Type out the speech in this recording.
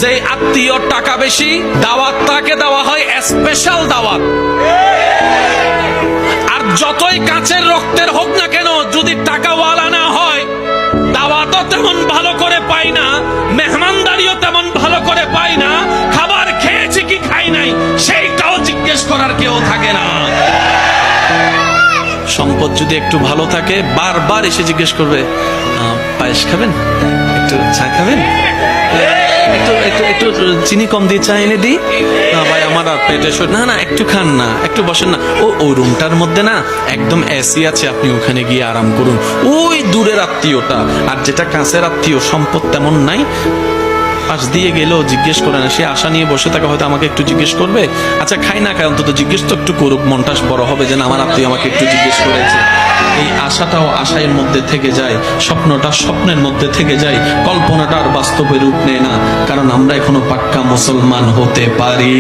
যে আত্মীয় টাকা বেশি, দাওয়াত তাকে দেওয়া হয় স্পেশাল দাওয়াত। আর যতই কাছের রক্তের হোক না কেন, যদি টাকাওয়ালা না হয়, দাওয়াতও তেমন ভালো করে পাই না, মেহমানদারিও তেমন ভালো করে পাই না, খাবার খেয়েছি কি খাই নাই সেইটাও জিজ্ঞেস করার কেউ থাকে না। সম্পদ যদি একটু ভালো থাকে, বারবার এসে জিজ্ঞেস করবে, পায়েস খাবেন, একটু চা খাবেন, একটু একটু একটু চিনি কম দিয়ে চা এনে দিই, না ভাই আমার আর পেটে না না একটু খান না, একটু বসেন না, ওই রুমটার মধ্যে না একদম এসি আছে, আপনি ওখানে গিয়ে আরাম করুন। ওই দূরের আত্মীয়টা। আর যেটা কাছের আত্মীয়, সম্পদ তেমন নাই, পাশ দিয়ে গেলেও জিজ্ঞেস করে না, সে আশা নিয়ে বসে থাকে হয়তো আমাকে একটু জিজ্ঞেস করবে। আচ্ছা খাই না খাই, অন্তত জিজ্ঞেস তো একটু করুক, মনটা বড় হবে যে না আমার আত্মীয় আমাকে একটু জিজ্ঞেস করেছে। এই আশাটাও আশায়ের মধ্যে থেকে যায়, স্বপ্নটা স্বপ্নের মধ্যে থেকে যায়, কল্পনাটা আর বাস্তবে রূপ নেয় না, কারণ আমরা এখনো পাক্কা মুসলমান হতে পারি।